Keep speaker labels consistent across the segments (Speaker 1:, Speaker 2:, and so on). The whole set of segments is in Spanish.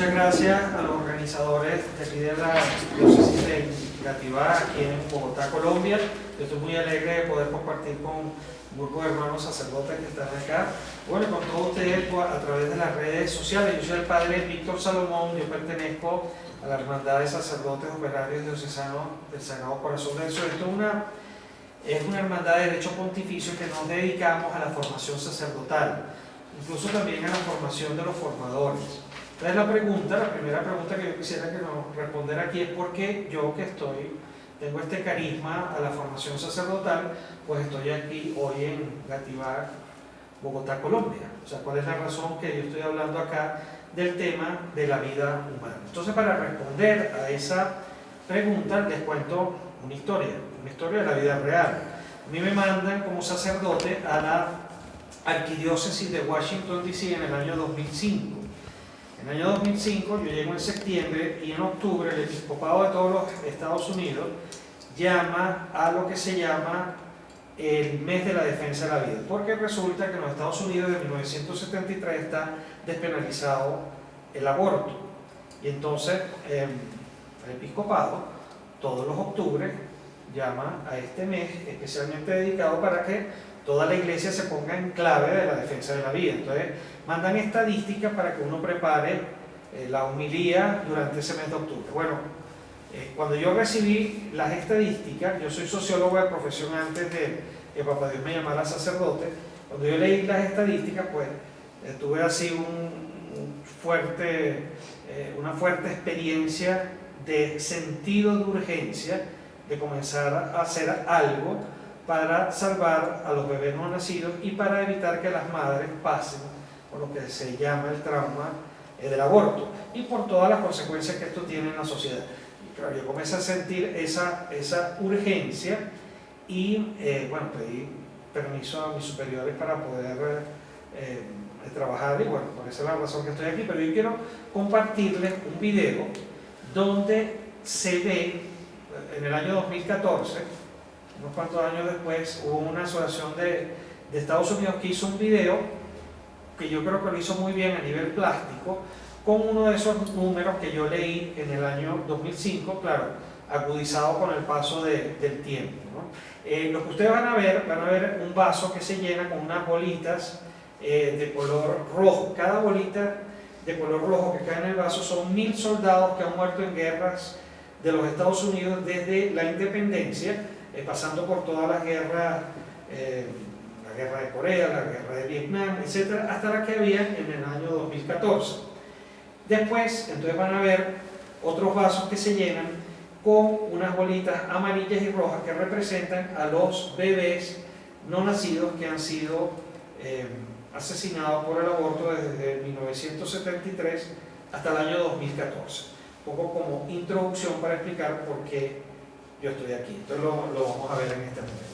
Speaker 1: muchas gracias a los organizadores de aquí de la diócesis de Gativá, aquí en Bogotá, Colombia. Yo estoy muy alegre de poder compartir con un grupo de hermanos sacerdotes que están acá. Bueno, con todos ustedes a través de las redes sociales. Yo soy el padre Víctor Salomón, yo pertenezco a la Hermandad de Sacerdotes Operarios Diocesanos del Sagrado Corazón de Jesús. Esto es una hermandad de derecho pontificio que nos dedicamos a la formación sacerdotal, incluso también a la formación de los formadores. Entonces la primera pregunta que yo quisiera que nos responder aquí es por qué yo que tengo este carisma a la formación sacerdotal, pues estoy aquí hoy en Gativá, Bogotá, Colombia. O sea, ¿cuál es la razón que yo estoy hablando acá del tema de la vida humana? Entonces, para responder a esa pregunta, les cuento una historia de la vida real. A mí me mandan como sacerdote a la Arquidiócesis de Washington, D.C. en el año 2005. En el año 2005 yo llego en septiembre y en octubre el episcopado de todos los Estados Unidos llama a lo que se llama el mes de la defensa de la vida, porque resulta que en los Estados Unidos de 1973 está despenalizado el aborto. Y entonces el episcopado todos los octubres llama a este mes especialmente dedicado para que toda la iglesia se ponga en clave de la defensa de la vida. Entonces mandan estadísticas para que uno prepare la homilía durante ese mes de octubre. Bueno, cuando yo recibí las estadísticas, yo soy sociólogo de profesión antes de que Papá Dios me llamara sacerdote. Cuando yo leí las estadísticas, pues tuve así una fuerte experiencia de sentido de urgencia de comenzar a hacer algo para salvar a los bebés no nacidos y para evitar que las madres pasen por lo que se llama el trauma del aborto y por todas las consecuencias que esto tiene en la sociedad. Y claro, yo comencé a sentir esa urgencia y bueno, pedí permiso a mis superiores para poder trabajar, y bueno, por esa es la razón que estoy aquí. Pero yo quiero compartirles un video donde se ve en el año 2014, unos cuantos años después, hubo una asociación de Estados Unidos que hizo un video que yo creo que lo hizo muy bien a nivel plástico, con uno de esos números que yo leí en el año 2005, claro, agudizado con el paso del tiempo, ¿no? Lo que ustedes van a ver un vaso que se llena con unas bolitas de color rojo. Cada bolita de color rojo que cae en el vaso son 1000 soldados que han muerto en guerras de los Estados Unidos desde la independencia, pasando por todas las guerras, la guerra de Corea, la guerra de Vietnam, etc., hasta la que había en el año 2014. Después, entonces van a ver otros vasos que se llenan con unas bolitas amarillas y rojas que representan a los bebés no nacidos que han sido asesinados por el aborto desde 1973 hasta el año 2014. Un poco como introducción para explicar por qué yo estoy aquí. Entonces lo vamos a ver en este momento.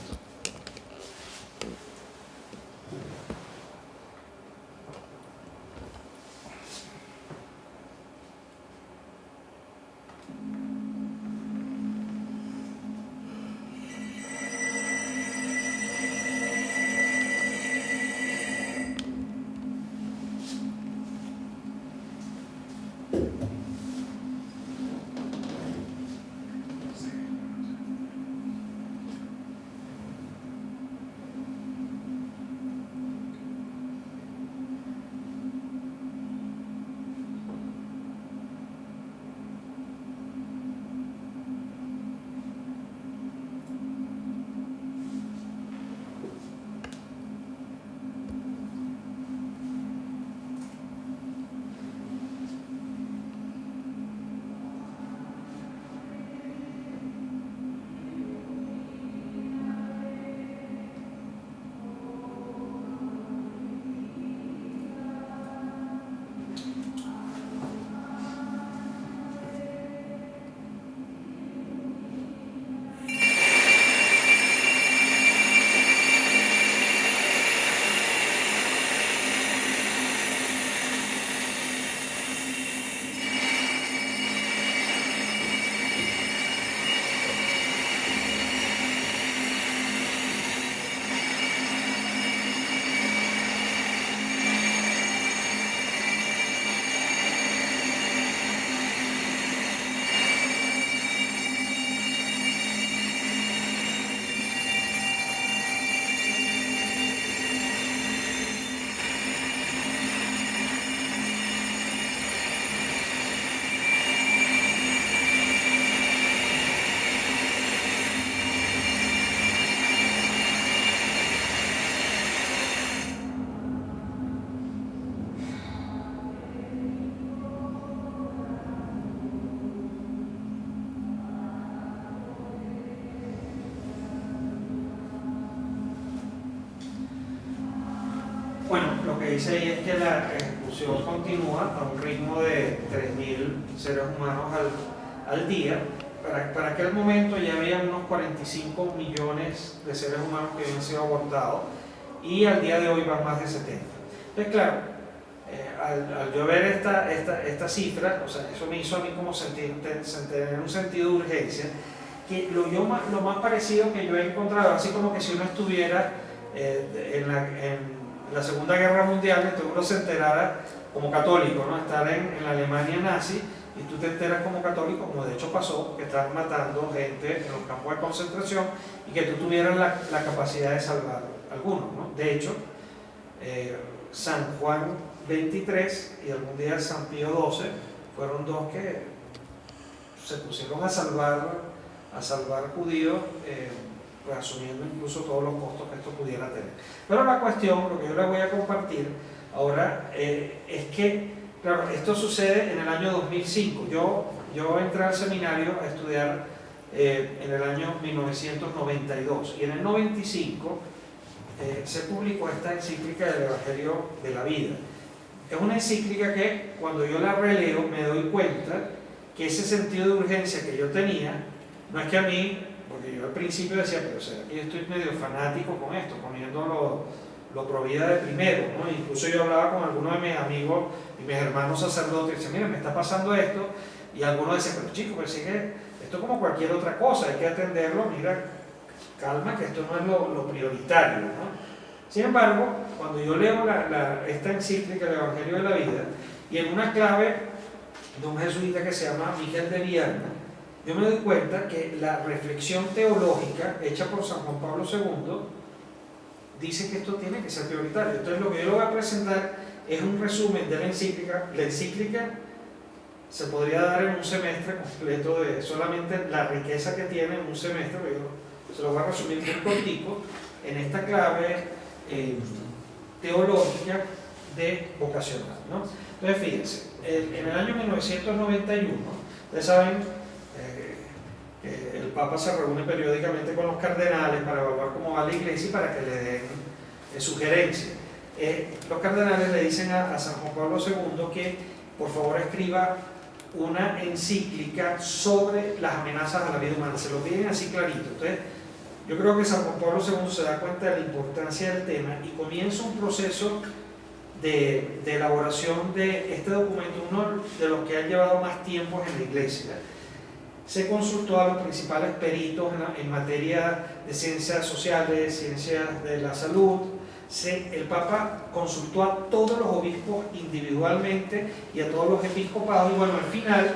Speaker 1: Bueno, lo que dice ahí es que la ejecución continúa a un ritmo de 3.000 seres humanos al día. Para aquel momento ya había unos 45 millones de seres humanos que habían sido abortados y al día de hoy van más de 70. Entonces, claro, al yo ver esta cifra, o sea, eso me hizo a mí como tener un sentido de urgencia, que lo más parecido que yo he encontrado, así como que si uno estuviera en la Segunda Guerra Mundial, entonces uno se enterara como católico, ¿no? Estar en la Alemania nazi, y tú te enteras como católico, como de hecho pasó, que estaban matando gente en los campos de concentración y que tú tuvieras la capacidad de salvar algunos, ¿no? De hecho, San Juan 23 y algún día San Pío 12 fueron dos que se pusieron a salvar judíos, pues asumiendo incluso todos los costos que esto pudiera tener. Pero la cuestión, lo que yo les voy a compartir ahora, es que, claro, esto sucede en el año 2005. Yo entré al seminario a estudiar en el año 1992 y en el 95 se publicó esta encíclica del Evangelio de la Vida. Es una encíclica que cuando yo la releo me doy cuenta que ese sentido de urgencia que yo tenía, no es que a mí, porque yo al principio decía, pero será que yo estoy medio fanático con esto, poniendo lo provida de primero, ¿no? Incluso yo hablaba con algunos de mis amigos y mis hermanos sacerdotes y decían, mira, me está pasando esto, y algunos decían, pero chico, pero sigue, esto es como cualquier otra cosa, hay que atenderlo, mira, calma, que esto no es lo prioritario, ¿no? Sin embargo, cuando yo leo esta encíclica del Evangelio de la Vida, y en una clave de un jesuita que se llama Miguel de Viana, yo me doy cuenta que la reflexión teológica hecha por San Juan Pablo II dice que esto tiene que ser prioritario. Entonces lo que yo le voy a presentar es un resumen de la encíclica. La encíclica se podría dar en un semestre completo, de solamente la riqueza que tiene en un semestre, pero yo se lo voy a resumir muy cortico en esta clave teológica de vocacional, ¿no? Entonces fíjense, en el año 1991, ustedes saben, el Papa se reúne periódicamente con los cardenales para evaluar cómo va la iglesia y para que le den sugerencias. Los cardenales le dicen a San Juan Pablo II que por favor escriba una encíclica sobre las amenazas a la vida humana. Se lo piden así clarito. Entonces, yo creo que San Juan Pablo II se da cuenta de la importancia del tema y comienza un proceso de elaboración de este documento, uno de los que ha llevado más tiempo en la iglesia. Se consultó a los principales peritos en materia de ciencias sociales, ciencias de la salud. El Papa consultó a todos los obispos individualmente y a todos los episcopados, y bueno, al final,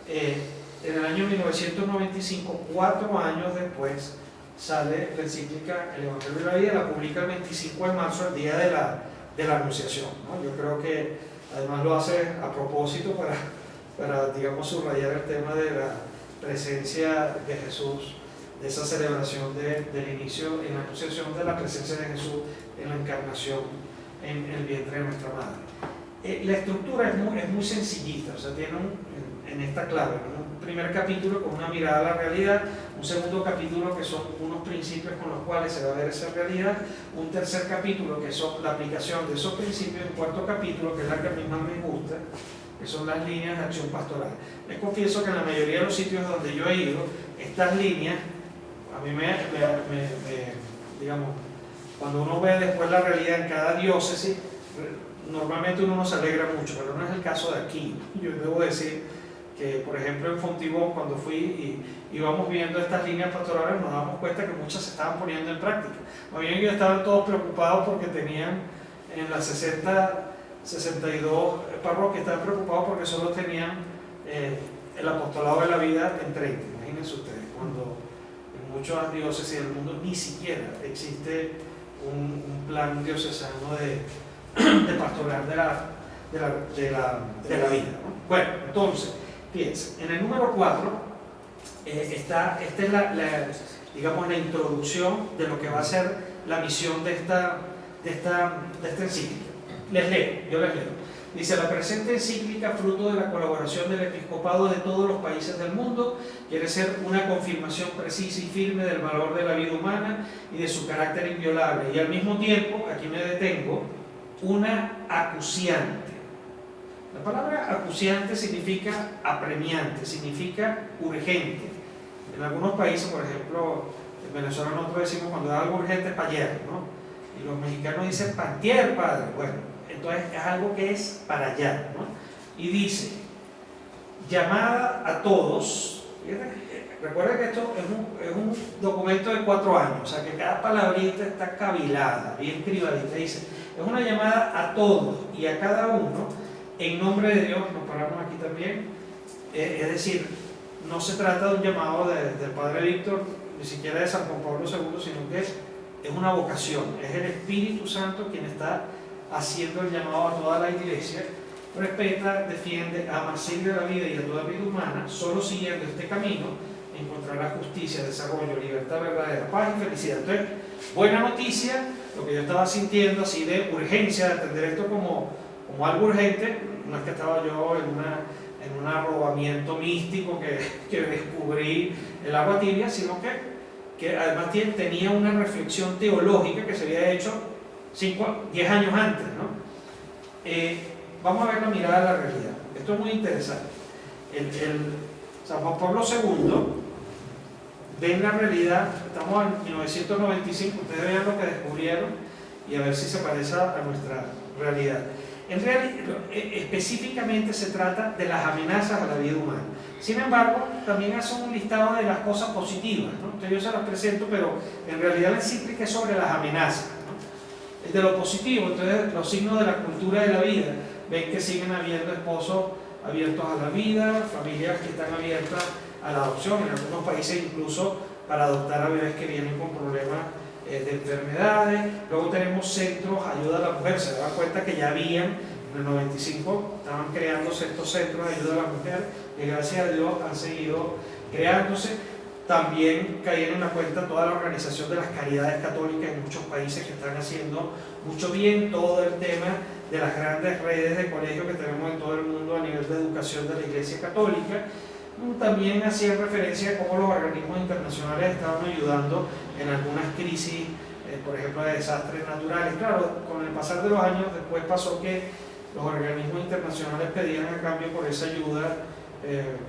Speaker 1: en el año 1995, 4 años después, sale la encíclica El Evangelio de la Vida, la publica el 25 de marzo, el día de la Anunciación, ¿no? Yo creo que además lo hace a propósito para digamos, subrayar el tema de la presencia de Jesús, de esa celebración del inicio en la Anunciación de la presencia de Jesús en la encarnación en el vientre de nuestra madre. La estructura es muy sencillita, o sea, tiene en esta clave, ¿no? Un primer capítulo con una mirada a la realidad, un segundo capítulo que son unos principios con los cuales se va a ver esa realidad, un tercer capítulo que son la aplicación de esos principios, y un cuarto capítulo que es la que a mí más me gusta, que son las líneas de acción pastoral. Les confieso que en la mayoría de los sitios donde yo he ido, estas líneas, a mí digamos, cuando uno ve después la realidad en cada diócesis, normalmente uno no se alegra mucho, pero no es el caso de aquí. Yo debo decir que, por ejemplo, en Fontibón, cuando fui y íbamos viendo estas líneas pastorales, nos damos cuenta que muchas se estaban poniendo en práctica. Más bien ellos estaban todos preocupados porque tenían en las 62 parroquias, estaban preocupados porque solo tenían el apostolado de la vida en 30. Imagínense ustedes, cuando en muchas diócesis del mundo ni siquiera existe un plan diocesano de pastoral de la vida, ¿no? Bueno, entonces, fíjense, en el número 4 esta es digamos, la introducción de lo que va a ser la misión de esta encíclica. Yo les leo. Dice: la presente encíclica, fruto de la colaboración del episcopado de todos los países del mundo, quiere ser una confirmación precisa y firme del valor de la vida humana y de su carácter inviolable. Y al mismo tiempo, aquí me detengo, una acuciante. La palabra acuciante significa apremiante, significa urgente. En algunos países, por ejemplo, en Venezuela nosotros decimos cuando es algo urgente es pa' ayer, ¿no? Y los mexicanos dicen pantier, padre. Bueno, entonces es algo que es para allá, ¿no? Y dice, llamada a todos. Recuerda que esto es un documento de 4 años, o sea que cada palabrita está cavilada, bien privadita. Dice, es una llamada a todos y a cada uno en nombre de Dios. Nos paramos aquí también. Es decir, no se trata de un llamado del Padre Víctor, ni siquiera de San Juan Pablo II, sino que es una vocación, es el Espíritu Santo quien está haciendo el llamado a toda la iglesia. Respeta, defiende, ama, sirve a la vida y a toda vida humana. Solo siguiendo este camino encontrará justicia, desarrollo, libertad verdadera, paz y felicidad. Entonces, buena noticia, lo que yo estaba sintiendo así de urgencia, de atender esto como algo urgente. No es que estaba yo en un arrobamiento místico que descubrí el agua tibia, sino que además tenía una reflexión teológica que se había hecho 10 años antes, ¿no? Vamos a ver la mirada de la realidad. Esto es muy interesante. San Juan Pablo II ve en la realidad, estamos en 1995, ustedes vean lo que descubrieron y a ver si se parece a nuestra realidad. En realidad, específicamente se trata de las amenazas a la vida humana. Sin embargo, también hace un listado de las cosas positivas, ¿no? Entonces yo se las presento, pero en realidad la encíclica es sobre las amenazas, ¿no? De lo positivo, entonces los signos de la cultura de la vida. Ven que siguen habiendo esposos abiertos a la vida, familias que están abiertas a la adopción, en algunos países incluso para adoptar a bebés que vienen con problemas de enfermedades. Luego tenemos centros, ayuda a la mujer. Se dan cuenta que ya habían, en el 95, estaban creándose estos centros de ayuda a la mujer, y gracias a Dios han seguido creándose. También cayeron en la cuenta toda la organización de las caridades católicas en muchos países que están haciendo mucho bien, todo el tema de las grandes redes de colegios que tenemos en todo el mundo a nivel de educación de la Iglesia Católica. También hacían referencia a cómo los organismos internacionales estaban ayudando en algunas crisis, por ejemplo, de desastres naturales. Claro, con el pasar de los años después pasó que los organismos internacionales pedían a cambio por esa ayuda,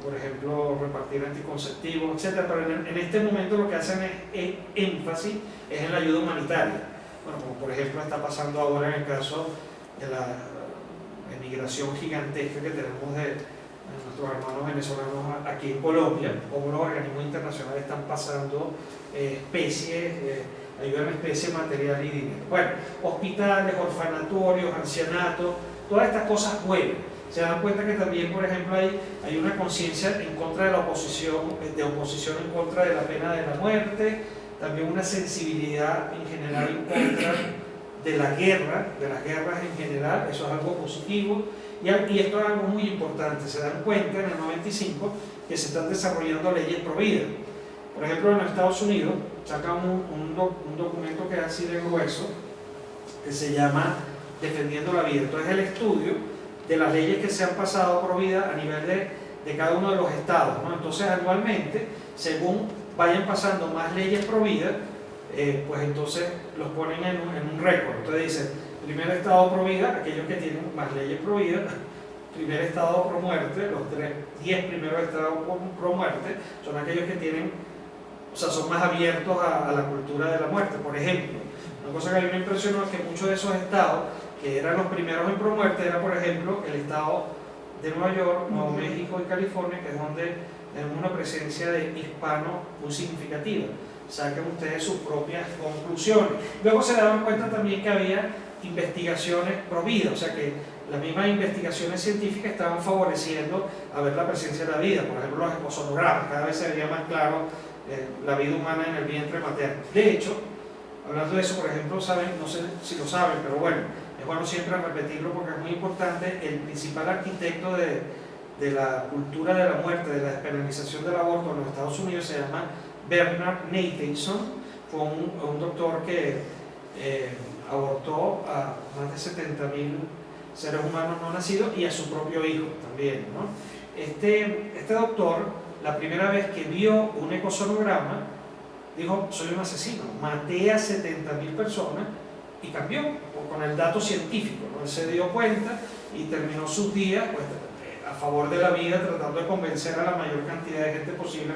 Speaker 1: por ejemplo, repartir anticonceptivos, etc. Pero en este momento lo que hacen es énfasis en la ayuda humanitaria. Bueno, como por ejemplo está pasando ahora en el caso de la emigración gigantesca que tenemos de nuestros hermanos venezolanos aquí en Colombia, como los organismos internacionales están pasando especies, ayuda en especie, material y dinero. Bueno, hospitales, orfanatorios, ancianatos, todas estas cosas buenas. Se dan cuenta que también, por ejemplo, hay una conciencia en contra de la oposición, en contra de la pena de la muerte, también una sensibilidad en general en contra de la guerra, de las guerras en general. Eso es algo positivo. Y esto es algo muy importante. Se dan cuenta en el 95 que se están desarrollando leyes pro vida. Por ejemplo, en los Estados Unidos sacan un documento que es así de grueso, que se llama Defendiendo la Vida. Entonces, el estudio de las leyes que se han pasado pro vida a nivel de cada uno de los estados, ¿no? Entonces, anualmente, según vayan pasando más leyes pro vida, pues entonces los ponen en un récord. Entonces dice, primer estado pro vida, aquellos que tienen más leyes pro vida; primer estado pro muerte, los 10 primeros estados pro muerte son aquellos que tienen, o sea, son más abiertos a la cultura de la muerte. Por ejemplo, una cosa que a mí me impresionó es que muchos de esos estados que eran los primeros en pro muerte era, por ejemplo, el estado de Nueva York, Nuevo México y California, que es donde tenemos una presencia de hispanos muy significativa. Saquen ustedes sus propias conclusiones. Luego se daban cuenta también que había investigaciones pro vida, o sea que las mismas investigaciones científicas estaban favoreciendo a ver la presencia de la vida. Por ejemplo, los ecosonogramas, cada vez se veía más claro la vida humana en el vientre materno. De hecho, hablando de eso, por ejemplo, saben, no sé si lo saben, pero bueno, es bueno siempre repetirlo porque es muy importante. El principal arquitecto de la cultura de la muerte, de la despenalización del aborto en los Estados Unidos, se llama Bernard Nathanson. Fue un doctor que abortó a más de 70.000 seres humanos no nacidos y a su propio hijo también, ¿no? Este doctor, la primera vez que vio un ecosonograma, dijo: soy un asesino, maté a 70.000 personas y cambió con el dato científico, ¿no? Él se dio cuenta y terminó sus días pues, a favor de la vida, tratando de convencer a la mayor cantidad de gente posible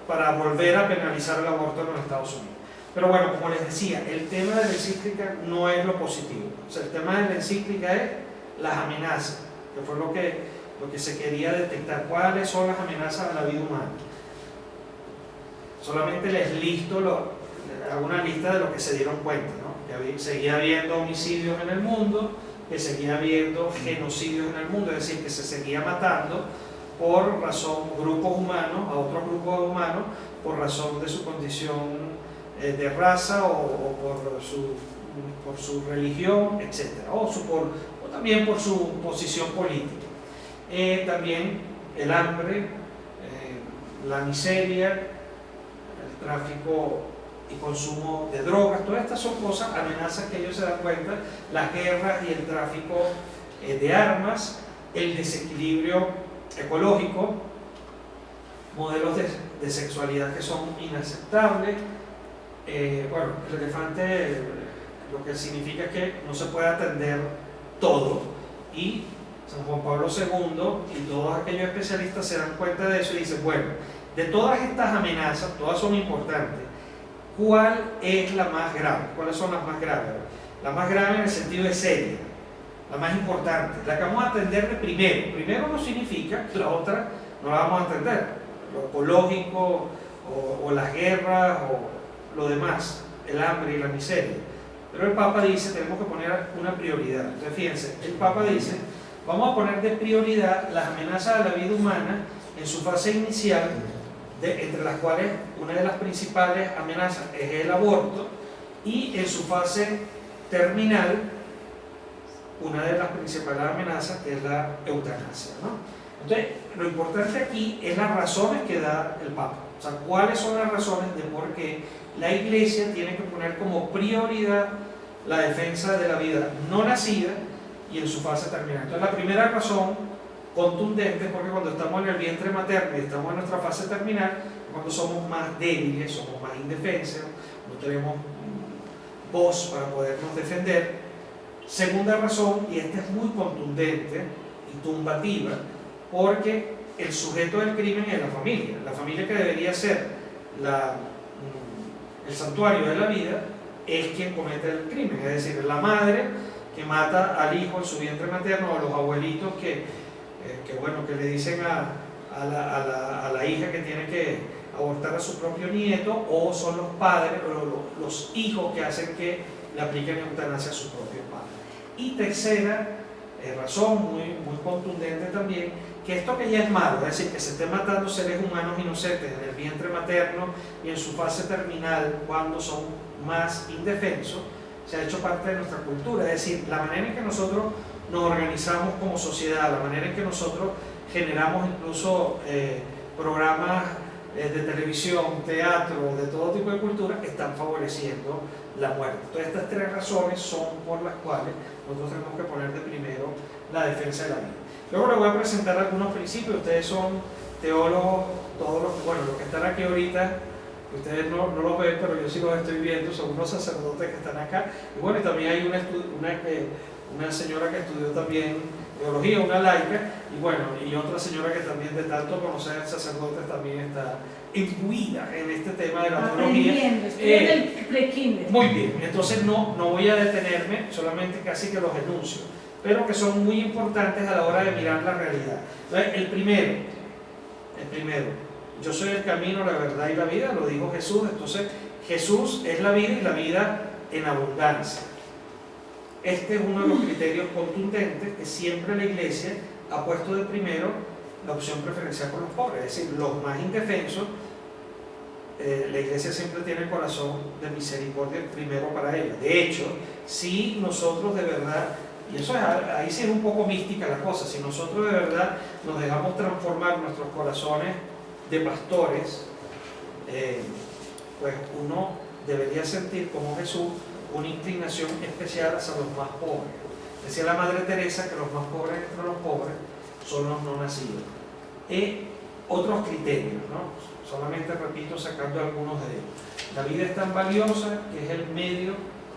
Speaker 1: para volver a penalizar el aborto en los Estados Unidos. Pero bueno, como les decía, el tema de la encíclica no es lo positivo. O sea, el tema de la encíclica es las amenazas, que fue lo que se quería detectar. ¿Cuáles son las amenazas a la vida humana? Solamente les listo hago una lista de lo que se dieron cuenta, ¿no? Que seguía habiendo homicidios en el mundo, que seguía habiendo genocidios en el mundo, es decir, que se seguía matando por razón grupos humanos a otros grupos humanos por razón de su condición de raza o por su religión, etc. O también por su posición política. También el hambre, la miseria, el tráfico y consumo de drogas, todas estas son cosas, amenazas que ellos se dan cuenta, las guerras y el tráfico de armas, el desequilibrio ecológico, modelos de sexualidad que son inaceptables. Bueno, el elefante lo que significa es que no se puede atender todo, y San Juan Pablo II y todos aquellos especialistas se dan cuenta de eso y dicen, bueno, de todas estas amenazas, todas son importantes, ¿cuál es la más grave? ¿Cuáles son las más graves? La más grave en el sentido de seria, la más importante, la que vamos a atender de primero. Primero no significa que la otra no la vamos a atender, lo ecológico o las guerras o lo demás, el hambre y la miseria. Pero el Papa dice, tenemos que poner una prioridad. Entonces fíjense, el Papa dice, vamos a poner de prioridad las amenazas a la vida humana en su fase inicial, entre las cuales una de las principales amenazas es el aborto, y en su fase terminal, una de las principales amenazas que es la eutanasia, ¿no? Entonces, lo importante aquí es las razones que da el Papa. O sea, cuáles son las razones de por qué la Iglesia tiene que poner como prioridad la defensa de la vida no nacida y en su fase terminal. Entonces, la primera razón contundente es porque cuando estamos en el vientre materno y estamos en nuestra fase terminal, cuando somos más débiles, somos más indefensos, no tenemos voz para podernos defender. Segunda razón, y esta es muy contundente y tumbativa, porque el sujeto del crimen es la familia que debería ser el santuario de la vida, es quien comete el crimen, es decir, la madre que mata al hijo en su vientre materno, o los abuelitos que le dicen a la hija que tiene que abortar a su propio nieto, o son los padres o los hijos que hacen que le apliquen eutanasia a su propio padre. Y tercera razón, muy contundente también, que esto que ya es malo, es decir, que se estén matando seres humanos inocentes en el vientre materno y en su fase terminal cuando son más indefensos, se ha hecho parte de nuestra cultura. Es decir, la manera en que nosotros nos organizamos como sociedad, la manera en que nosotros generamos incluso programas de televisión, teatro, de todo tipo de cultura, están favoreciendo la muerte. Entonces, estas tres razones son por las cuales nosotros tenemos que poner de primero la defensa de la vida. Luego les voy a presentar algunos principios. Ustedes son teólogos, todos los que están aquí ahorita, ustedes no los ven, pero yo sí los estoy viendo, son unos sacerdotes que están acá. Y bueno, y también hay una señora que estudió también teología, una laica, y bueno, y otra señora que también de tanto conocer sacerdotes también está incluida en este tema de la teología.
Speaker 2: Estoy en el pre-kinder.
Speaker 1: Muy bien, entonces no voy a detenerme, solamente casi que los enuncio, pero que son muy importantes a la hora de mirar la realidad. Entonces, el primero, yo soy el camino, la verdad y la vida, lo dijo Jesús. Entonces, Jesús es la vida y la vida en abundancia. Este es uno de los criterios contundentes que siempre la Iglesia ha puesto de primero la opción preferencial por los pobres, es decir, los más indefensos. La Iglesia siempre tiene el corazón de misericordia primero para ellos. De hecho, si nosotros de verdad, y eso ahí sí es un poco mística la cosa, si nosotros de verdad nos dejamos transformar nuestros corazones de pastores, pues uno debería sentir como Jesús una inclinación especial hacia los más pobres. Decía la Madre Teresa que los más pobres entre los pobres son los no nacidos. Otros criterios, ¿no? Solamente repito sacando algunos de ellos. La vida es tan valiosa que es el medio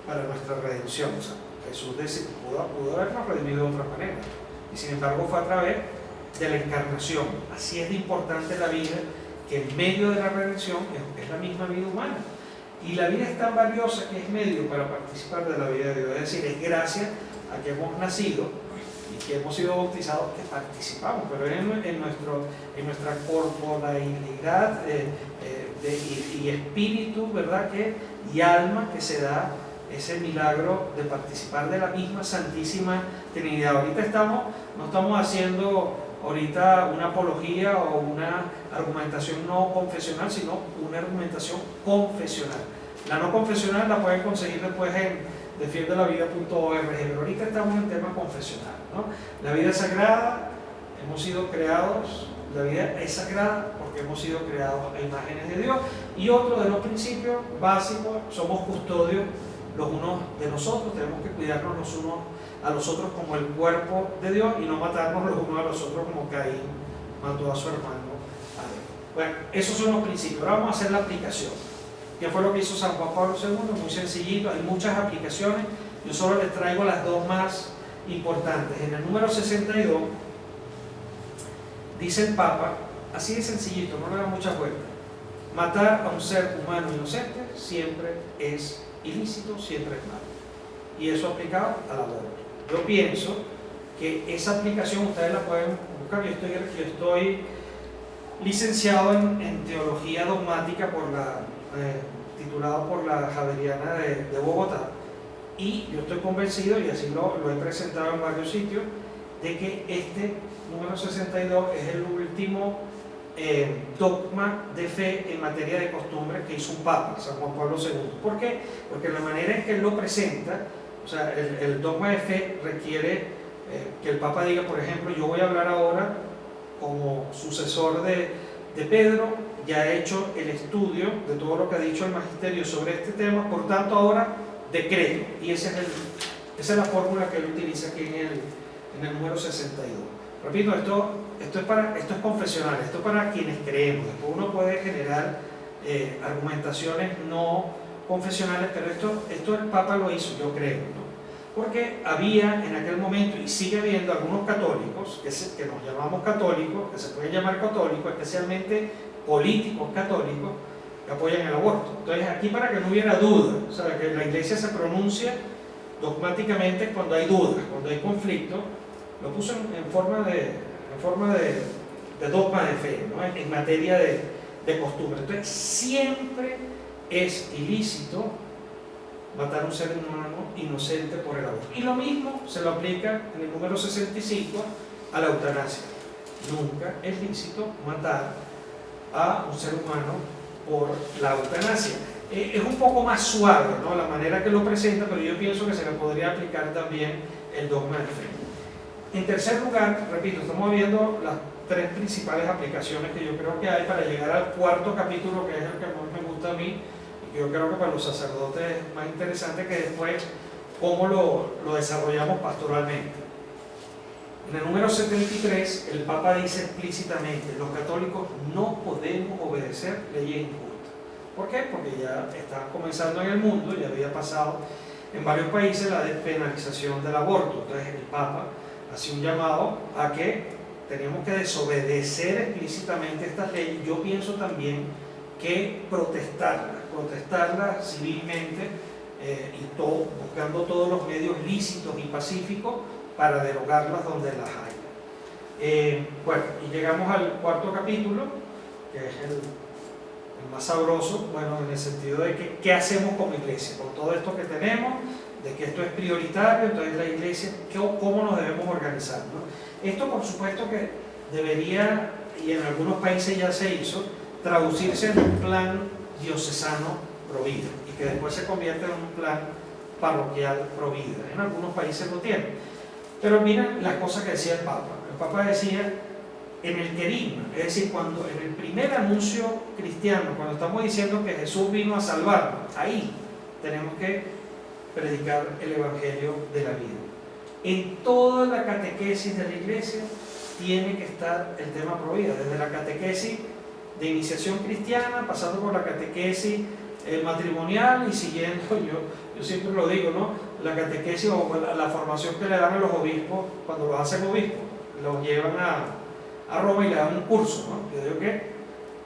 Speaker 1: para nuestra redención. O sea, Jesús pudo habernos redimido de otra manera, y sin embargo fue a través de la encarnación. Así es de importante la vida, que en medio de la redención es la misma vida humana. Y la vida es tan valiosa que es medio para participar de la vida de Dios. Es decir, es gracias a que hemos nacido y que hemos sido bautizados que participamos, pero es en nuestra corporalidad y espíritu, ¿verdad? Y alma que se da ese milagro de participar de la misma Santísima Trinidad. Ahorita no estamos haciendo una apología o una argumentación no confesional, sino una argumentación confesional. La no confesional la pueden conseguir después en defiendelavida.org, pero ahorita estamos en tema confesional, ¿no? La vida es sagrada, hemos sido creados, la vida es sagrada porque hemos sido creados a imágenes de Dios, y otro de los principios básicos, somos custodios los unos de nosotros, tenemos que cuidarnos los unos a los otros como el cuerpo de Dios y no matarnos los unos a los otros como Caín mató a su hermano Abel. Bueno, esos son los principios. Ahora vamos a hacer la aplicación. ¿Qué fue lo que hizo San Juan Pablo II? Muy sencillito, hay muchas aplicaciones, yo solo les traigo las dos más importantes. En el número 62 dice el Papa, así de sencillito, no le da muchas vueltas: matar a un ser humano inocente siempre es ilícito, siempre es malo. Y eso aplicado al aborto. Yo pienso que esa aplicación ustedes la pueden buscar. Yo estoy licenciado en teología dogmática titulado por la Javeriana de Bogotá, y yo estoy convencido, y así lo he presentado en varios sitios, de que este número 62 es el último dogma de fe en materia de costumbres que hizo un Papa, San Juan Pablo II. ¿Por qué? Porque la manera en que él lo presenta, o sea, el dogma de fe requiere que el Papa diga, por ejemplo, yo voy a hablar ahora como sucesor de Pedro, ya he hecho el estudio de todo lo que ha dicho el magisterio sobre este tema, por tanto ahora decreto. Y esa es la fórmula que él utiliza aquí en el número 62. Repito, esto es confesional, esto es para quienes creemos. Después uno puede generar argumentaciones no confesionales, pero esto el Papa lo hizo, yo creo, ¿no? Porque había en aquel momento, y sigue habiendo, algunos católicos, que nos llamamos católicos, que se pueden llamar católicos, especialmente políticos católicos, que apoyan el aborto. Entonces aquí, para que no hubiera duda, o sea, que la Iglesia se pronuncia dogmáticamente cuando hay dudas, cuando hay conflicto, lo puso en forma de dogma de fe, ¿no? En materia de costumbre. Entonces siempre es ilícito matar a un ser humano inocente por el aborto. Y lo mismo se lo aplica en el número 65 a la eutanasia. Nunca es lícito matar a un ser humano por la eutanasia. Es un poco más suave, ¿no?, la manera que lo presenta, pero yo pienso que se le podría aplicar también el dogma de fe. En tercer lugar, repito, estamos viendo las tres principales aplicaciones que yo creo que hay para llegar al cuarto capítulo, que es el que más me gusta a mí, y yo creo que para los sacerdotes es más interesante, que después cómo lo desarrollamos pastoralmente. En el número 73, el Papa dice explícitamente: los católicos no podemos obedecer leyes injustas. ¿Por qué? Porque ya está comenzando en el mundo, ya había pasado en varios países la despenalización del aborto. Entonces el Papa hace un llamado a que tenemos que desobedecer explícitamente estas leyes. Yo pienso también que protestarlas civilmente, buscando todos los medios lícitos y pacíficos para derogarlas donde las haya. Bueno, y llegamos al cuarto capítulo, que es el más sabroso, bueno, en el sentido de que ¿qué hacemos como iglesia? Con todo esto que tenemos, de que esto es prioritario, entonces la iglesia, ¿cómo nos debemos organizar, ¿no? Esto, por supuesto, que debería, y en algunos países ya se hizo, traducirse en un plan diocesano pro vida, y que después se convierte en un plan parroquial pro vida. En algunos países lo tienen. Pero miren las cosas que decía el Papa. El Papa decía, en el querigma, es decir, cuando en el primer anuncio cristiano, cuando estamos diciendo que Jesús vino a salvarnos, ahí tenemos que predicar el evangelio de la vida. En toda la catequesis de la iglesia tiene que estar el tema pro vida, desde la catequesis de iniciación cristiana, pasando por la catequesis matrimonial y siguiendo, yo siempre lo digo, ¿no? La catequesis o la formación que le dan a los obispos, cuando los hacen obispos, los llevan a Roma y le dan un curso, ¿no? Yo digo que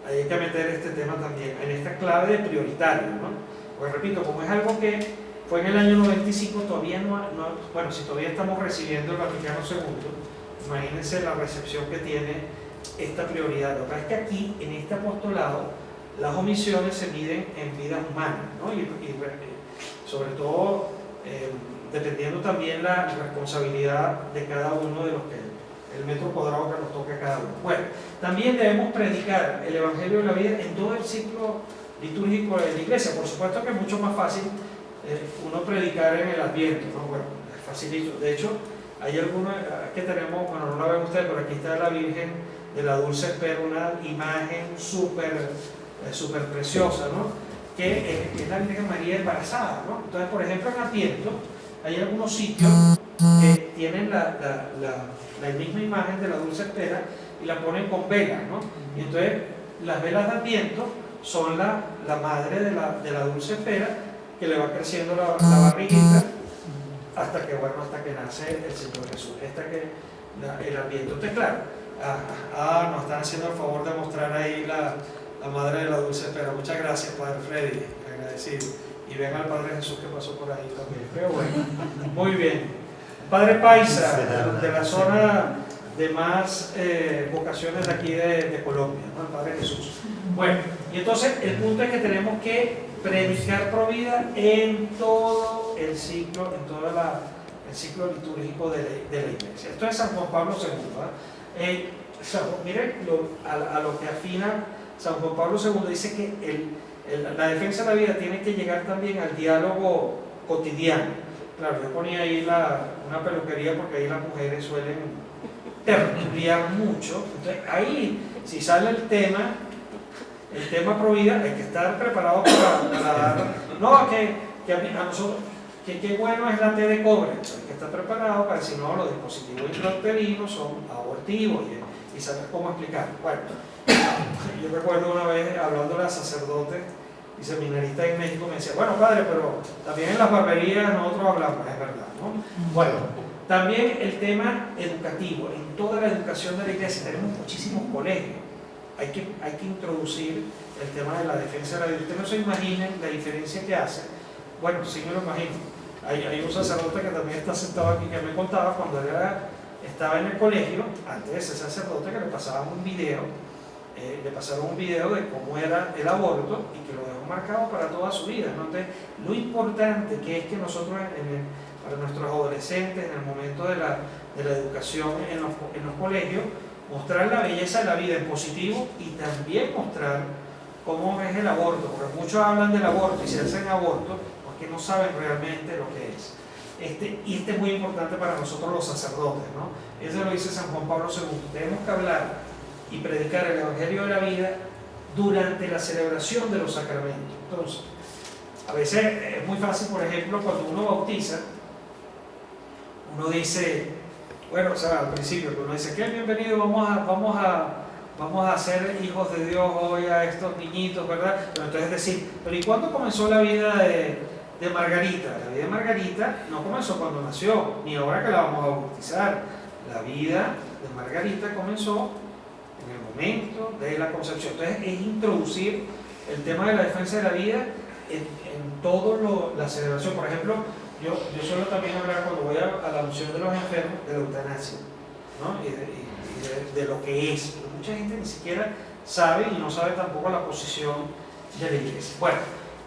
Speaker 1: hay que meter este tema también, en esta clave de prioritario, ¿no? Pues repito, como es algo que fue en el año 95, todavía bueno, si todavía estamos recibiendo el Vaticano II, imagínense la recepción que tiene esta prioridad. Lo que pasa es que aquí, en este apostolado, las omisiones se miden en vidas humanas, ¿no? Y sobre todo, dependiendo también la responsabilidad de cada uno de los que el metro cuadrado que nos toque a cada uno. Bueno, también debemos predicar el Evangelio de la vida en todo el ciclo litúrgico de la iglesia. Por supuesto que es mucho más fácil uno predicar en el Adviento, ¿no? Bueno, es facilito. De hecho, hay algunos que tenemos, bueno, no la ven ustedes, pero aquí está la Virgen de la Dulce Espera, una imagen súper preciosa, ¿no? Que es la Virgen María embarazada, ¿no? Entonces, por ejemplo, en Adviento hay algunos sitios que tienen la misma imagen de la Dulce Espera y la ponen con velas, ¿no? Y entonces las velas de Adviento son la madre de la Dulce Espera, que le va creciendo la barriguita hasta que nace el Señor Jesús. El Adviento. Entonces, claro, nos están haciendo el favor de mostrar ahí la madre de la Dulce Espera. Muchas gracias, Padre Freddy, agradecido. Y ven al Padre Jesús que pasó por ahí también. Pero bueno, muy bien. Padre Paisa, de la zona de más vocaciones de aquí de Colombia, ¿no? El Padre Jesús. Bueno, y entonces el punto es que tenemos que predicar pro vida en todo el ciclo, el ciclo litúrgico de la iglesia. Esto es San Juan Pablo II. Miren a lo que afina San Juan Pablo II, dice que la defensa de la vida tiene que llegar también al diálogo cotidiano. Claro, yo ponía ahí una peluquería porque ahí las mujeres suelen tertuliar mucho. Entonces ahí, si sale el tema pro vida, hay que estar preparado para dar. No, que a nosotros, que bueno es la T de cobre. Hay que estar preparado para decir, no, los dispositivos intrauterinos son abortivos y saber cómo explicar. Bueno, yo recuerdo una vez hablando a sacerdotes y seminaristas en México, me decía, bueno, padre, pero también en las barberías nosotros hablamos, es verdad, ¿no? Bueno, también el tema educativo, en toda la educación de la iglesia tenemos muchísimos colegios. Hay que introducir el tema de la defensa de la vida. Usted no se imaginen la diferencia que hace. Bueno, sí me lo imagino. Hay un sacerdote que también está sentado aquí que me contaba cuando él estaba en el colegio, antes de ese sacerdote, que le pasaron un video de cómo era el aborto y que lo dejó marcado para toda su vida, ¿no? Entonces, lo importante que es que nosotros, para nuestros adolescentes, en el momento de la educación en los colegios, mostrar la belleza de la vida en positivo y también mostrar cómo es el aborto, porque muchos hablan del aborto y se hacen abortos porque no saben realmente lo que es. Y este es muy importante para nosotros los sacerdotes, ¿no? Eso lo dice San Juan Pablo II. Tenemos que hablar y predicar el Evangelio de la vida durante la celebración de los sacramentos. Entonces, a veces es muy fácil, por ejemplo, cuando uno bautiza, uno dice, bueno, o sea, al principio, uno dice, ¿qué? Bienvenido, vamos a ser hijos de Dios hoy a estos niñitos, ¿verdad? Pero entonces decir, pero ¿y cuándo comenzó la vida de Margarita? La vida de Margarita no comenzó cuando nació, ni ahora que la vamos a bautizar. La vida de Margarita comenzó en el momento de la concepción. Entonces es introducir el tema de la defensa de la vida en toda la celebración. Por ejemplo, yo suelo también hablar cuando voy a la unción de los enfermos de la eutanasia, ¿no? Y de lo que es. Mucha gente ni siquiera sabe y no sabe tampoco la posición de la iglesia. Bueno,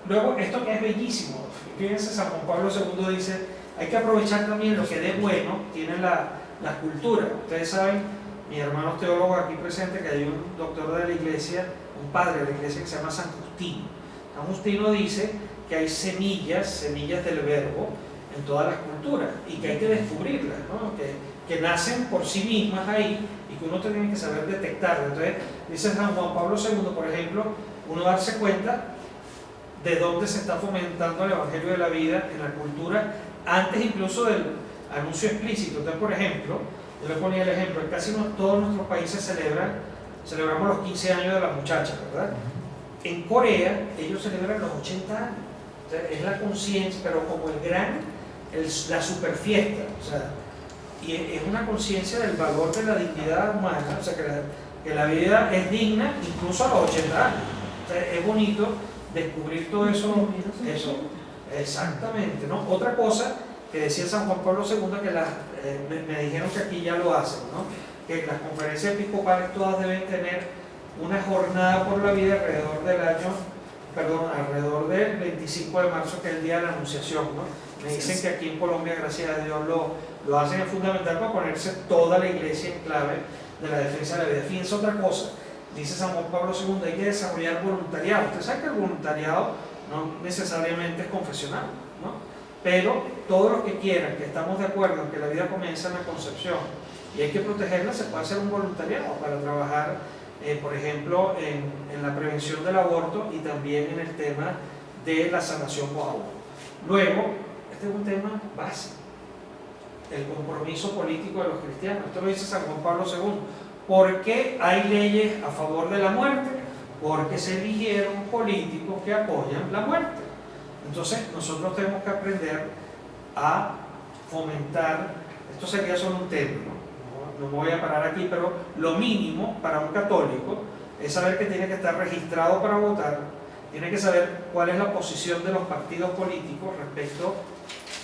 Speaker 1: luego esto que es bellísimo, fíjense, San Juan Pablo II dice, hay que aprovechar también lo que de bueno tiene la cultura. Ustedes saben, mis hermanos teólogos aquí presentes, que hay un doctor de la iglesia, un padre de la iglesia que se llama San Justino. San Justino dice que hay semillas del verbo en todas las culturas y que hay que descubrirlas, ¿no? Que nacen por sí mismas ahí y que uno tiene que saber detectarlas. Entonces, dice San Juan Pablo II, por ejemplo, uno darse cuenta de dónde se está fomentando el Evangelio de la vida en la cultura, antes incluso del anuncio explícito. Entonces, por ejemplo, yo le ponía el ejemplo, en casi todos nuestros países celebramos los 15 años de las muchachas, ¿verdad? En Corea, ellos celebran los 80 años. O sea, es la conciencia, pero como la super fiesta. O sea, y es una conciencia del valor de la dignidad humana, o sea, que la vida es digna incluso a los 80 años. O sea, es bonito descubrir todo eso. Exactamente, ¿no? Otra cosa que decía San Juan Pablo II, que me dijeron que aquí ya lo hacen, ¿no? Que las conferencias episcopales todas deben tener una jornada por la vida alrededor del 25 de marzo, que es el día de la Anunciación, ¿no? Me dicen que aquí en Colombia, gracias a Dios, lo hacen, es fundamental para ponerse toda la iglesia en clave de la defensa de la vida. Fíjense otra cosa, dice San Juan Pablo II, hay que desarrollar voluntariado. Usted sabe que el voluntariado no necesariamente es confesional, ¿no? Pero todos los que quieran, que estamos de acuerdo en que la vida comienza en la concepción y hay que protegerla, se puede hacer un voluntariado para trabajar, por ejemplo, en la prevención del aborto y también en el tema de la sanación post-aborto. Luego, este es un tema básico, el compromiso político de los cristianos. Esto lo dice San Juan Pablo II. ¿Por qué hay leyes a favor de la muerte? Porque se eligieron políticos que apoyan la muerte. Entonces, nosotros tenemos que aprender a fomentar, esto sería solo un tema, no me voy a parar aquí, pero lo mínimo para un católico es saber que tiene que estar registrado para votar, tiene que saber cuál es la posición de los partidos políticos respecto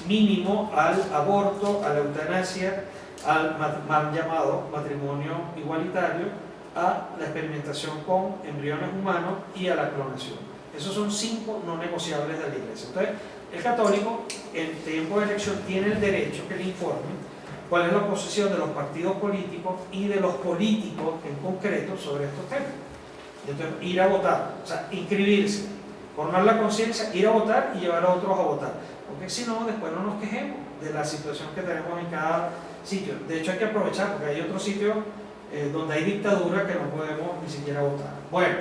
Speaker 1: mínimo al aborto, a la eutanasia, al mal llamado matrimonio igualitario, a la experimentación con embriones humanos y a la clonación. Esos son 5 no negociables de la Iglesia. Entonces, el católico en tiempo de elección tiene el derecho que le informen cuál es la posición de los partidos políticos y de los políticos en concreto sobre estos temas. Entonces, ir a votar, o sea, inscribirse, formar la conciencia, ir a votar y llevar a otros a votar. Porque si no, después no nos quejemos de la situación que tenemos en cada sitio. De hecho, hay que aprovechar porque hay otros sitios donde hay dictadura que no podemos ni siquiera votar. Bueno,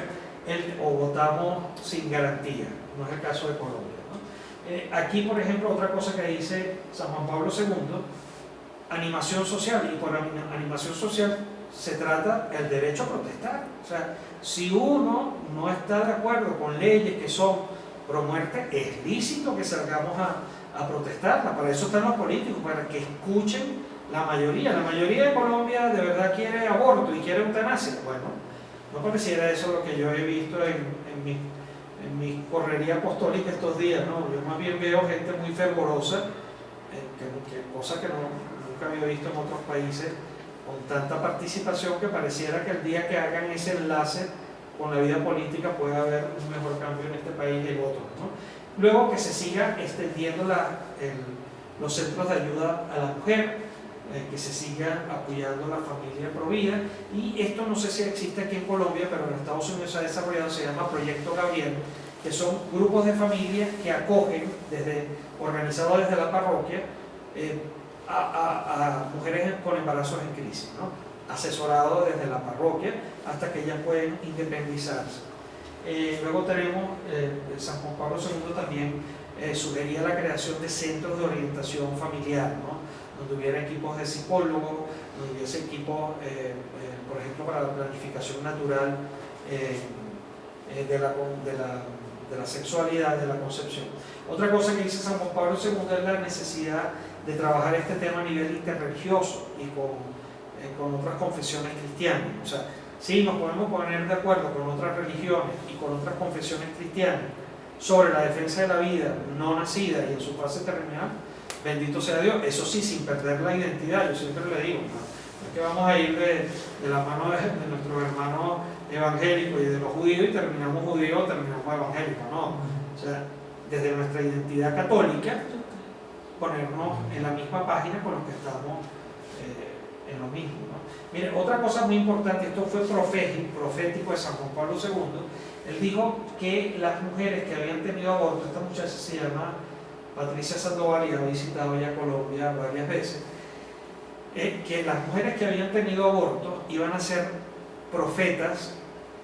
Speaker 1: o votamos sin garantía, no es el caso de Colombia, ¿no? Aquí, por ejemplo, otra cosa que dice San Juan Pablo II, animación social, y por animación social se trata el derecho a protestar. O sea, si uno no está de acuerdo con leyes que son pro muerte, es lícito que salgamos a protestarla. Para eso están los políticos, para que escuchen la mayoría. La mayoría de Colombia de verdad quiere aborto y quiere eutanasia. Bueno, no pareciera eso lo que yo he visto en mi correría apostólica estos días, ¿no? Yo más bien veo gente muy fervorosa, cosa que nunca había visto en otros países, con tanta participación, que pareciera que el día que hagan ese enlace con la vida política puede haber un mejor cambio en este país y en otros, ¿no? Luego, que se siga extendiendo los centros de ayuda a la mujer, que se siga apoyando la familia provida, y esto no sé si existe aquí en Colombia, pero en Estados Unidos se ha desarrollado, se llama Proyecto Gabriel, que son grupos de familias que acogen, organizados desde la parroquia, a mujeres con embarazos en crisis, ¿no? Asesorados desde la parroquia hasta que ellas pueden independizarse. Luego tenemos, San Juan Pablo II también sugería la creación de centros de orientación familiar, ¿no? Donde hubiera equipos de psicólogos, donde hubiese equipos, por ejemplo, para la planificación natural de la sexualidad, de la concepción. Otra cosa que dice San Juan Pablo II es la necesidad de trabajar este tema a nivel interreligioso y con otras confesiones cristianas. O sea, sí, nos podemos poner de acuerdo con otras religiones y con otras confesiones cristianas sobre la defensa de la vida no nacida y en su fase terminal, bendito sea Dios, eso sí, sin perder la identidad. Yo siempre le digo, no es que vamos a ir de la mano de nuestros hermanos evangélicos y de los judíos y terminamos judíos o terminamos evangélicos, no. O sea, desde nuestra identidad católica, ponernos en la misma página con los que estamos en lo mismo, ¿no? Mire, otra cosa muy importante, esto fue profético de San Juan Pablo II. Él dijo que las mujeres que habían tenido aborto, esta muchacha se llama Patricia Sandoval y ha visitado ya Colombia varias veces, que las mujeres que habían tenido aborto iban a ser profetas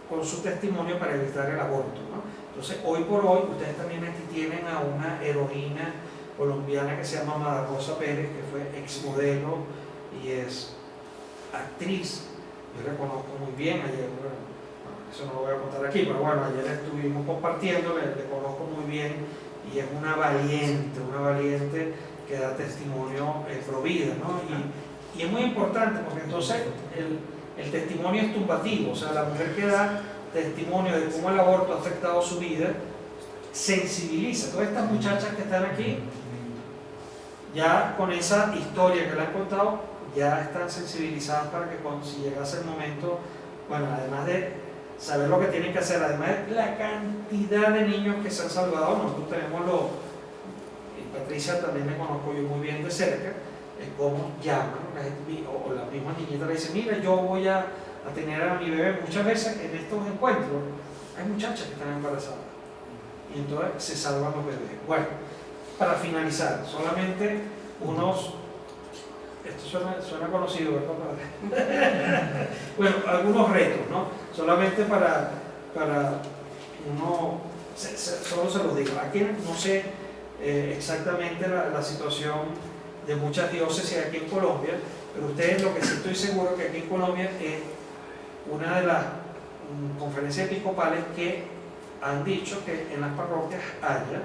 Speaker 1: con su testimonio para evitar el aborto, ¿no? Entonces, hoy por hoy, ustedes también aquí tienen a una heroína colombiana que se llama Mada Rosa Pérez, que fue exmodelo y es actriz. Yo la conozco muy bien, ayer eso no lo voy a contar aquí, pero bueno, ayer estuvimos compartiendo, le conozco muy bien y es una valiente que da testimonio pro vida, ¿no? Y es muy importante porque entonces el testimonio es tumbativo, o sea, la mujer que da testimonio de cómo el aborto ha afectado su vida, sensibiliza. Todas estas muchachas que están aquí, ya con esa historia que le han contado, ya están sensibilizadas para que cuando si llegase el momento, bueno, además de saber lo que tienen que hacer, además de la cantidad de niños que se han salvado, nosotros tenemos y Patricia también me conozco yo muy bien de cerca, cómo llaman, o la misma niñita le dice, mira, yo voy a tener a mi bebé. Muchas veces en estos encuentros hay muchachas que están embarazadas y entonces se salvan los bebés. Bueno, para finalizar, solamente esto suena conocido, ¿verdad? Bueno, algunos retos, ¿no? Solamente para uno, solo se los digo, aquí no sé exactamente la situación de muchas diócesis aquí en Colombia, pero ustedes lo que sí estoy seguro que aquí en Colombia es una de las conferencias episcopales que han dicho que en las parroquias haya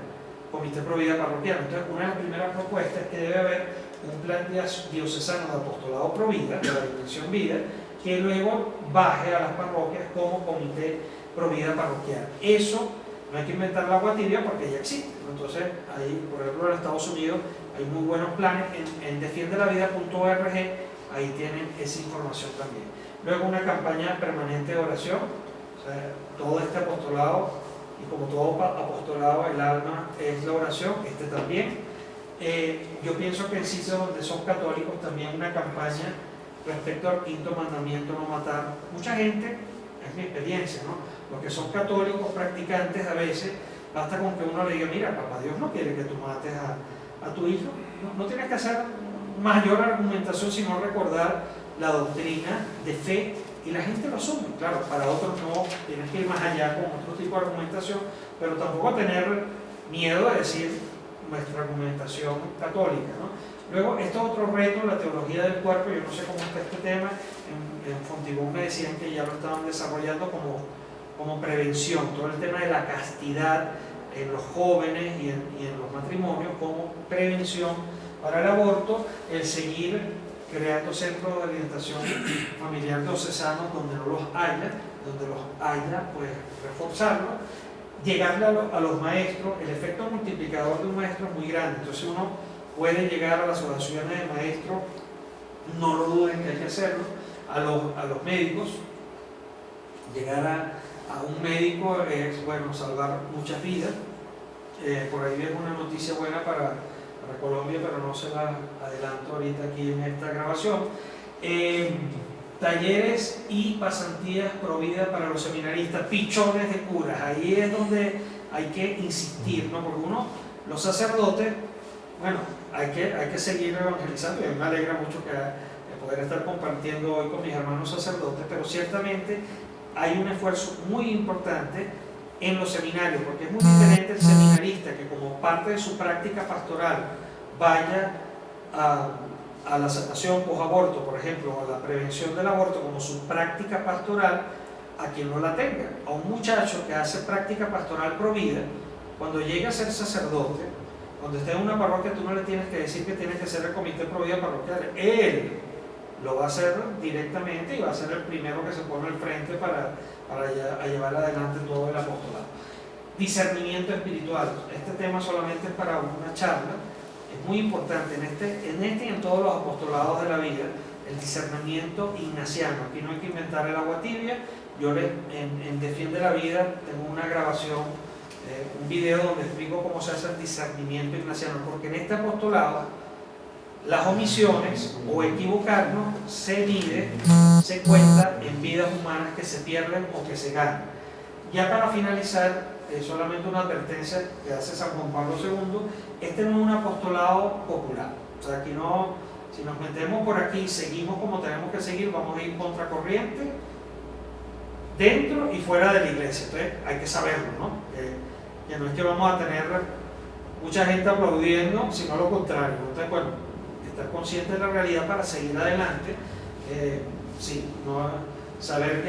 Speaker 1: comité pro vida parroquial. Entonces, una de las primeras propuestas es que debe haber un plan diocesano de apostolado pro vida, de la dimensión vida, que luego baje a las parroquias como comité pro vida parroquial. Eso no hay que inventar la agua tibia porque ya existe. Entonces, ahí, por ejemplo, en Estados Unidos hay muy buenos planes. En defiendelavida.org, ahí tienen esa información también. Luego, una campaña permanente de oración. O sea, todo este apostolado, y como todo apostolado, el alma es la oración, este también. Yo pienso que en sitios donde son católicos también una campaña respecto al quinto mandamiento, no matar. Mucha gente, es mi experiencia, ¿no? Los que son católicos practicantes a veces, basta con que uno le diga, mira, papá Dios no quiere que tú mates a tu hijo. No tienes que hacer mayor argumentación, sino recordar la doctrina de fe, y la gente lo asume. Claro, para otros no, tienes que ir más allá con otro tipo de argumentación, pero tampoco tener miedo de decir nuestra argumentación católica, ¿no? Luego, esto es otro reto, la teología del cuerpo. Yo no sé cómo está este tema. En Fontibón me decían que ya lo estaban desarrollando como prevención, todo el tema de la castidad en los jóvenes y en los matrimonios como prevención para el aborto, el seguir creando centros de orientación familiar diocesanos donde no los haya, pues reforzarlos, llegarle a los maestros. El efecto multiplicador de un maestro es muy grande, entonces uno puede llegar a las asociaciones de maestros, no lo duden que hay que hacerlo, a los médicos. Llegar a un médico es, bueno, salvar muchas vidas. Por ahí viene una noticia buena para Colombia, pero no se la adelanto ahorita aquí en esta grabación. Talleres y pasantías pro vida para los seminaristas, pichones de curas. Ahí es donde hay que insistir, ¿no? Porque los sacerdotes, bueno, hay que seguir evangelizando, y a mí me alegra mucho que poder estar compartiendo hoy con mis hermanos sacerdotes, pero ciertamente hay un esfuerzo muy importante en los seminarios, porque es muy diferente el seminarista que como parte de su práctica pastoral vaya a la sanación post-aborto, por ejemplo, o a la prevención del aborto como su práctica pastoral, a quien no la tenga. A un muchacho que hace práctica pastoral pro vida, cuando llega a ser sacerdote, cuando esté en una parroquia, tú no le tienes que decir que tiene que ser el comité pro vida parroquial. Él lo va a hacer directamente y va a ser el primero que se pone al frente para llevar adelante todo el apostolado. Discernimiento espiritual. Este tema solamente es para una charla. Es muy importante en este y en todos los apostolados de la vida, el discernimiento ignaciano. Aquí no hay que inventar el agua tibia. Yo en Defiende la Vida tengo una grabación, un video donde explico cómo se hace el discernimiento ignaciano, porque en este apostolado las omisiones o equivocarnos se mide, se cuenta en vidas humanas que se pierden o que se ganan. Ya para finalizar, solamente una advertencia que hace San Juan Pablo II: este no es un apostolado popular. O sea, aquí no, si nos metemos por aquí y seguimos como tenemos que seguir, vamos a ir contracorriente dentro y fuera de la iglesia. Entonces hay que saberlo, ¿no? Que no es que vamos a tener mucha gente aplaudiendo, sino lo contrario. Entonces, bueno, estar consciente de la realidad para seguir adelante. Sí, no, saber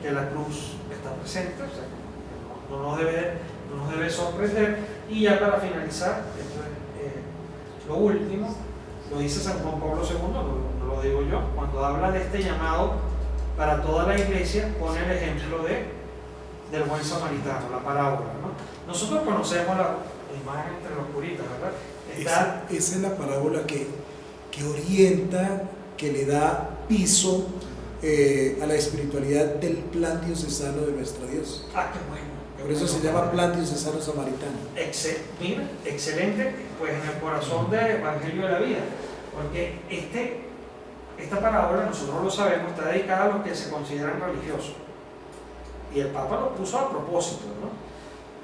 Speaker 1: que la cruz está presente, o sea, no nos debe sorprender. Y ya para finalizar, esto es lo último, lo dice San Juan Pablo II, no lo digo yo, cuando habla de este llamado para toda la iglesia, pone el ejemplo del buen samaritano, la parábola, ¿no? Nosotros conocemos la imagen entre los puritas, ¿verdad?
Speaker 2: Esa es la parábola que orienta, que le da piso a la espiritualidad del plan diocesano de nuestro Dios.
Speaker 1: Ah, qué bueno.
Speaker 2: Por eso se llama plan diocesano samaritano.
Speaker 1: Mira, excelente, pues en el corazón del Evangelio de la vida, porque esta parábola, nosotros lo sabemos, está dedicada a los que se consideran religiosos. Y el Papa lo puso a propósito, ¿no?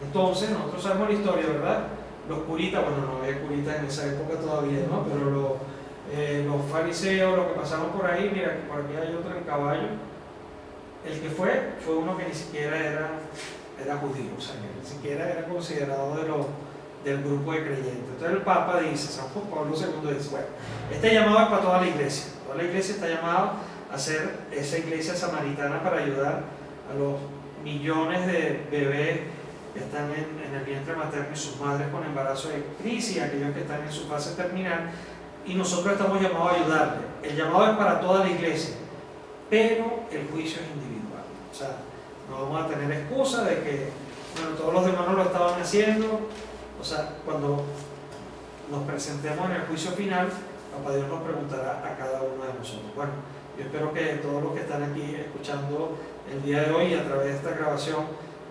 Speaker 1: Entonces, nosotros sabemos la historia, ¿verdad? Los curitas, bueno, no había curitas en esa época todavía, ¿no? Pero los fariseos, los que pasaron por ahí, mira, por aquí hay otro en caballo. El que fue uno que ni siquiera era judío, o sea, que ni siquiera era considerado del grupo de creyentes. Entonces el Papa dice, San Juan Pablo II dice, bueno, este llamado es para toda la iglesia está llamada a ser esa iglesia samaritana para ayudar a los millones de bebés que están en el vientre materno y sus madres con embarazo de crisis, aquellos que están en su fase terminal, y nosotros estamos llamados a ayudarle. El llamado es para toda la iglesia, pero el juicio es individual. O sea, no vamos a tener excusa de que, bueno, todos los demás no lo estaban haciendo. O sea, cuando nos presentemos en el juicio final, Papá Dios nos preguntará a cada uno de nosotros. Bueno, yo espero que todos los que están aquí escuchando el día de hoy a través de esta grabación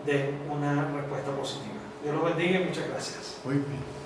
Speaker 1: den una respuesta positiva. Dios los bendiga y muchas gracias.
Speaker 2: Muy bien.